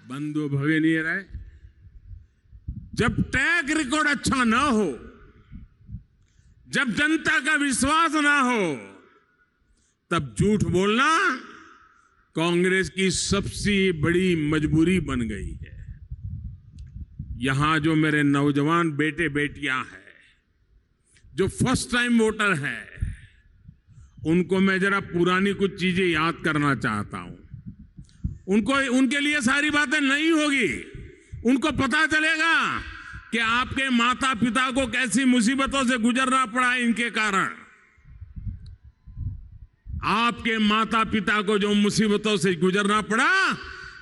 बंधु भगिनी रहे, जब ट्रैक रिकॉर्ड अच्छा ना हो, जब जनता का विश्वास ना हो, तब झूठ बोलना कांग्रेस की सबसे बड़ी मजबूरी बन गई है। यहां जो मेरे नौजवान बेटे बेटियां हैं, जो फर्स्ट टाइम वोटर है, उनको मैं जरा पुरानी कुछ चीजें याद करना चाहता हूं। उनके लिए सारी बातें नहीं होगी। उनको पता चलेगा कि आपके माता पिता को कैसी मुसीबतों से गुजरना पड़ा इनके कारण। आपके माता पिता को जो मुसीबतों से गुजरना पड़ा,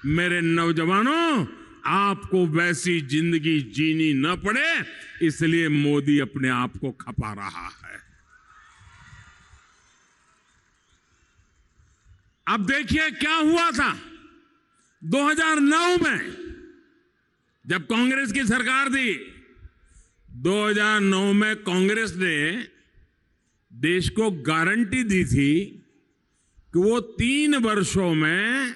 मेरे नौजवानों, आपको वैसी जिंदगी जीनी न पड़े, इसलिए मोदी अपने आप को खपा रहा है। अब देखिए क्या हुआ था 2009 में, जब कांग्रेस की सरकार थी। 2009 में कांग्रेस ने देश को गारंटी दी थी कि वो 3 वर्षों में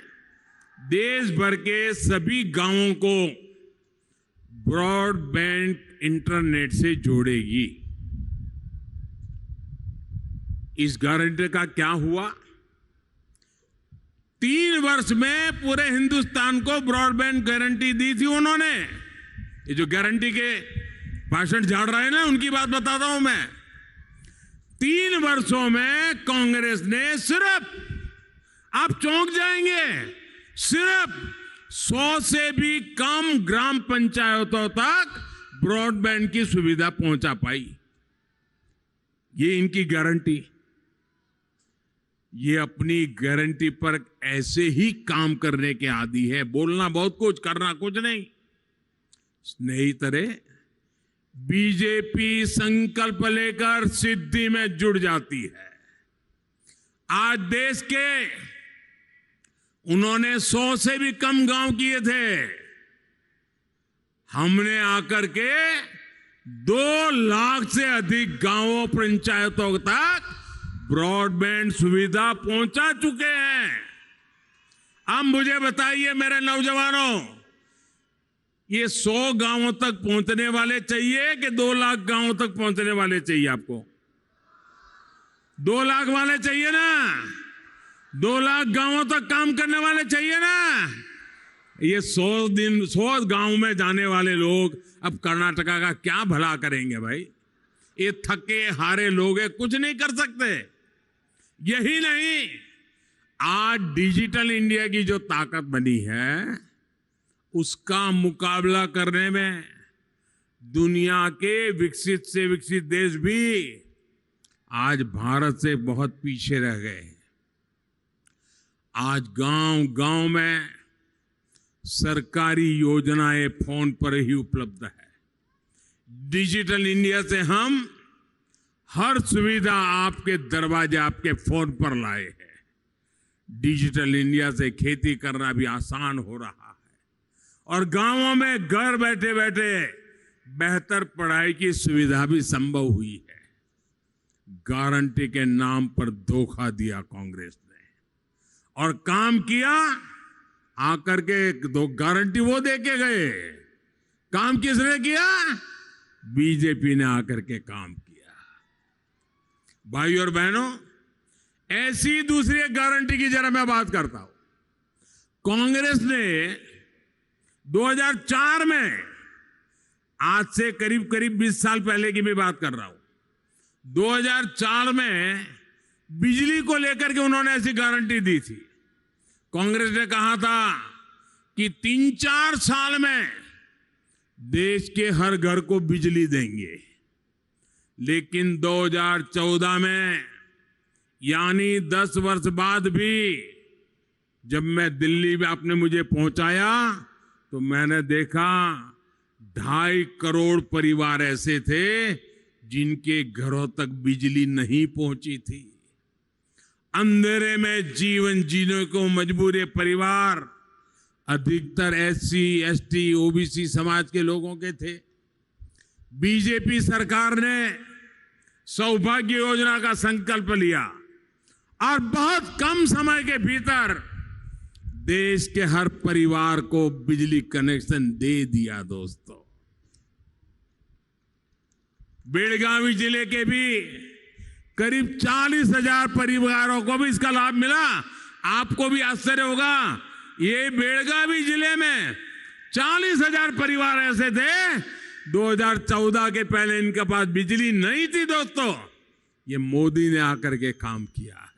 देश भर के सभी गांवों को ब्रॉडबैंड इंटरनेट से जोड़ेगी। इस गारंटी का क्या हुआ? 3 वर्ष में पूरे हिंदुस्तान को ब्रॉडबैंड गारंटी दी थी उन्होंने। ये जो गारंटी के भाषण झाड़ रहे हैं ना, उनकी बात बताता हूं मैं। 3 वर्षों में कांग्रेस ने सिर्फ, आप चौंक जाएंगे, सिर्फ 100 से भी कम ग्राम पंचायतों तक ब्रॉडबैंड की सुविधा पहुंचा पाई। ये इनकी गारंटी। ये अपनी गारंटी पर ऐसे ही काम करने के आदी है। बोलना बहुत कुछ, करना कुछ नहीं। स्नेहितरे, बीजेपी संकल्प लेकर सिद्धि में जुड़ जाती है। आज देश के उन्होंने 100 से भी कम गांव किए थे। हमने आकर के 2 लाख से अधिक गांवों पंचायतों तक ब्रॉडबैंड सुविधा पहुंचा चुके हैं। अब मुझे बताइए मेरे नौजवानों, ये 100 गांवों तक पहुंचने वाले चाहिए कि 2 लाख गांवों तक पहुंचने वाले चाहिए? आपको 2 लाख वाले चाहिए ना? 2 लाख गांवों तक काम करने वाले चाहिए ना? ये 100 गांव में जाने वाले लोग अब कर्नाटका का क्या भला करेंगे भाई? ये थके हारे लोग हैं, कुछ नहीं कर सकते। यही नहीं, आज डिजिटल इंडिया की जो ताकत बनी है, उसका मुकाबला करने में दुनिया के विकसित से विकसित देश भी आज भारत से बहुत पीछे रह गए। आज गांव-गांव में सरकारी योजनाएं फोन पर ही उपलब्ध है। डिजिटल इंडिया से हम हर सुविधा आपके दरवाजे, आपके फोन पर लाए हैं। डिजिटल इंडिया से खेती करना भी आसान हो रहा है और गांवों में घर बैठे बैठे बेहतर पढ़ाई की सुविधा भी संभव हुई है। गारंटी के नाम पर धोखा दिया कांग्रेस ने और काम किया। आकर के 2 गारंटी वो दे के गए, काम किसने किया? बीजेपी ने आकर के काम किया। भाई और बहनों, ऐसी दूसरी एक गारंटी की जरा मैं बात करता हूं। कांग्रेस ने 2004 में, आज से करीब 20 साल पहले की मैं बात कर रहा हूं, 2004 में बिजली को लेकर के उन्होंने ऐसी गारंटी दी थी। कांग्रेस ने कहा था कि 3-4 साल में देश के हर घर को बिजली देंगे। लेकिन 2014 में, यानी 10 वर्ष बाद भी, जब मैं दिल्ली में आपने मुझे पहुंचाया तो मैंने देखा 2.5 करोड़ परिवार ऐसे थे जिनके घरों तक बिजली नहीं पहुंची थी। अंधेरे में जीवन जीने को मजबूर परिवार अधिकतर SC, ST, OBC समाज के लोगों के थे। बीजेपी सरकार ने सौभाग्य योजना का संकल्प लिया और बहुत कम समय के भीतर देश के हर परिवार को बिजली कनेक्शन दे दिया दोस्तों। बेलगावी जिले के भी करीब 40,000 परिवारों को भी इसका लाभ मिला। आपको भी आश्चर्य होगा, ये बेलगावी जिले में 40,000 परिवार ऐसे थे 2014 के पहले इनके पास बिजली नहीं थी दोस्तों। ये मोदी ने आकर के काम किया।